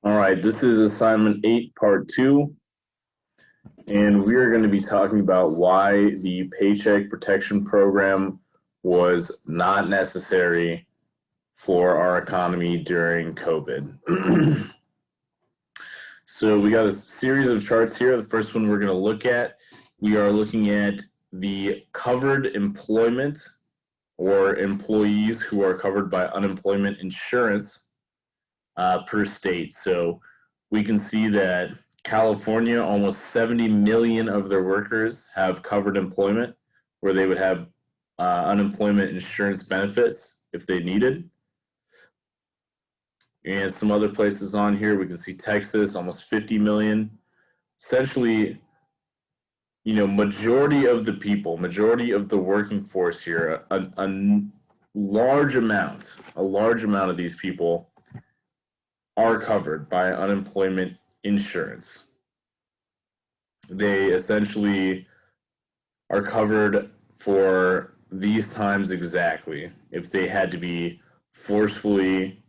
All right, this is assignment 8, part 2, and we are going to be talking about why the Paycheck Protection Program was not necessary for our economy during COVID. So we got a series of charts here. The first one we're going to look at, we are looking at the covered employment or employees who are covered by unemployment insurance per state. So we can see that California, almost 70 million of their workers have covered employment where they would have unemployment insurance benefits if they needed. And some other places on here, we can see Texas, almost 50 million. Essentially, majority of the people, majority of the working force here, a large amount of these people are covered by unemployment insurance. They essentially are covered for these times exactly if they had to be forcefully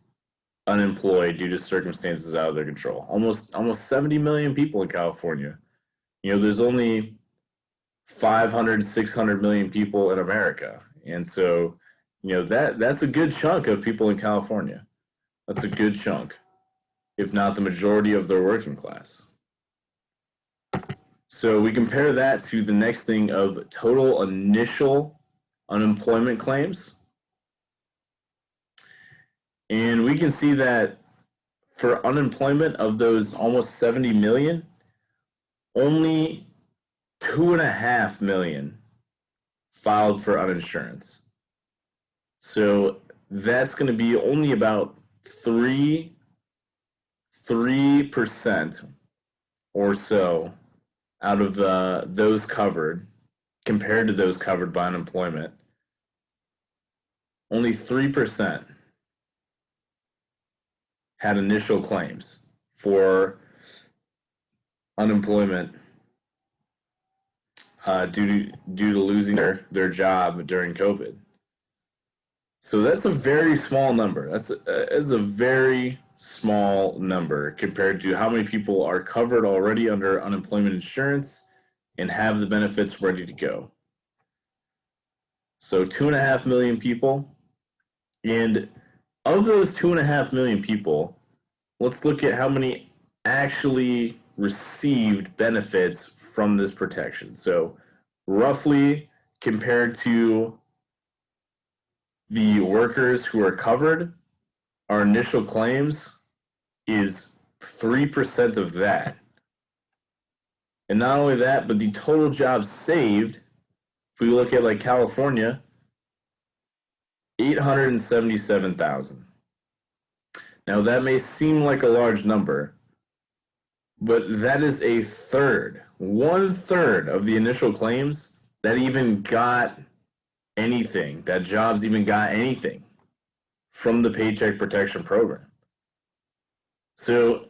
unemployed due to circumstances out of their control. Almost 70 million people in California. There's only 500, 600 million people in America. And so, that's a good chunk of people in California. That's a good chunk, if not the majority of their working class. So we compare that to the next thing of total initial unemployment claims. And we can see that for unemployment of those almost 70 million, only 2.5 million filed for uninsurance. So that's going to be only about 3% or so out of those covered compared to those covered by unemployment. Only 3% had initial claims for unemployment due to losing their job during COVID. So that's a very small number. That's a very small number compared to how many people are covered already under unemployment insurance and have the benefits ready to go. So 2.5 million people. And of those 2.5 million people, let's look at how many actually received benefits from this protection. So roughly compared to the workers who are covered, our initial claims is 3% of that. And not only that, but the total jobs saved, if we look at like California, 877,000. Now that may seem like a large number, but that is a third, 1/3 of the initial claims that even got anything, that jobs even got anything from the Paycheck Protection Program. So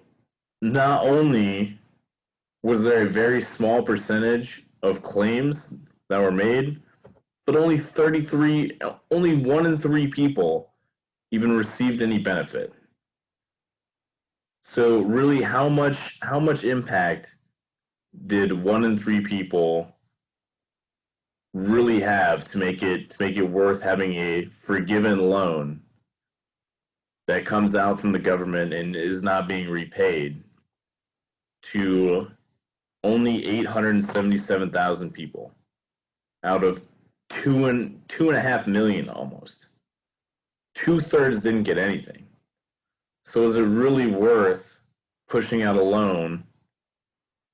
not only was there a very small percentage of claims that were made, but only 1 in 3 people even received any benefit. So really, how much impact did 1 in 3 people really have to make it worth having a forgiven loan that comes out from the government and is not being repaid to only 877,000 people out of 2.5 million almost. 2/3 didn't get anything. So is it really worth pushing out a loan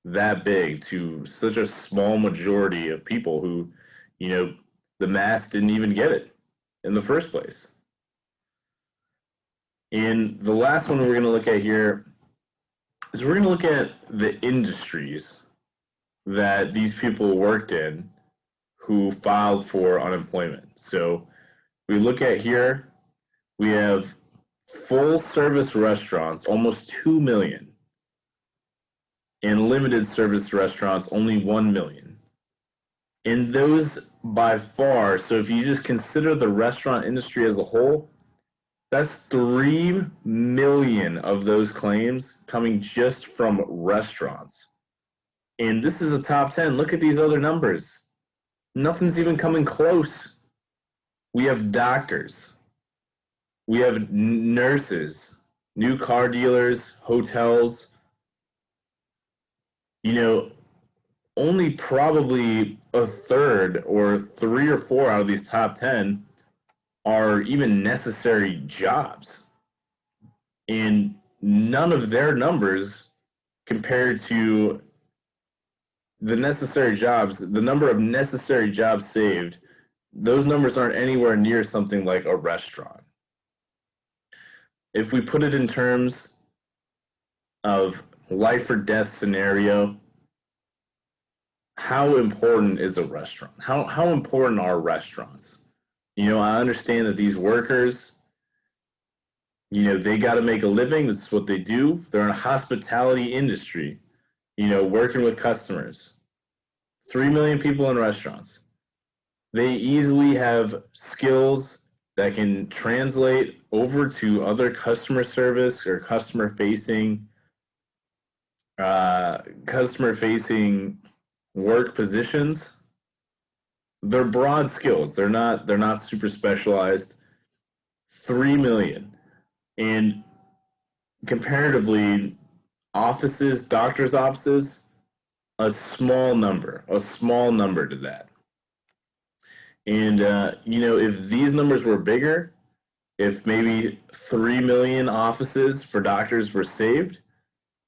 that big to such a small majority of people who, the mass didn't even get it in the first place? And the last one we're going to look at here is we're going to look at the industries that these people worked in who filed for unemployment. So we look at here, we have full service restaurants, almost 2 million, and limited service restaurants, only 1 million. And those by far, so if you just consider the restaurant industry as a whole, That's 3 million of those claims coming just from restaurants. And this is a top 10. Look at these other numbers. Nothing's even coming close. We have doctors, we have nurses, new car dealers, hotels. You know, only probably a third or 3 or 4 out of these top 10 are even necessary jobs. And none of their numbers compared to the necessary jobs, the number of necessary jobs saved, those numbers aren't anywhere near something like a restaurant. If we put it in terms of life or death scenario, how important is a restaurant? How important are restaurants? You know, I understand that these workers, you know, they got to make a living. This is what they do. They're in a hospitality industry, you know, working with customers. 3 million people in restaurants. They easily have skills that can translate over to other customer service or customer facing work positions. They're broad skills. They're not super specialized. 3 million. And comparatively, offices, doctors' offices, a small number to that. And, you know, if these numbers were bigger, if maybe 3 million offices for doctors were saved,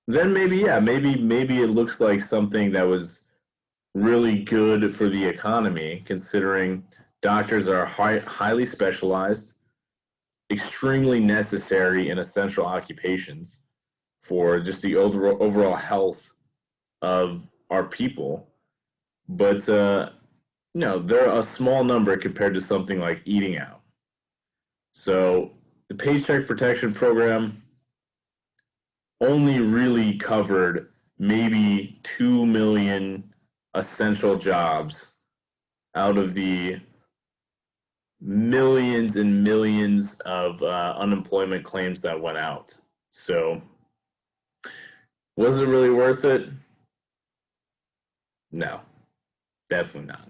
then maybe, yeah, maybe it looks like something that was really good for the economy, considering doctors are highly specialized, extremely necessary and essential occupations for just the overall health of our people. But no, they're a small number compared to something like eating out. So the Paycheck Protection Program only really covered maybe 2 million essential jobs out of the millions and millions of unemployment claims that went out. So was it really worth it? No, definitely not.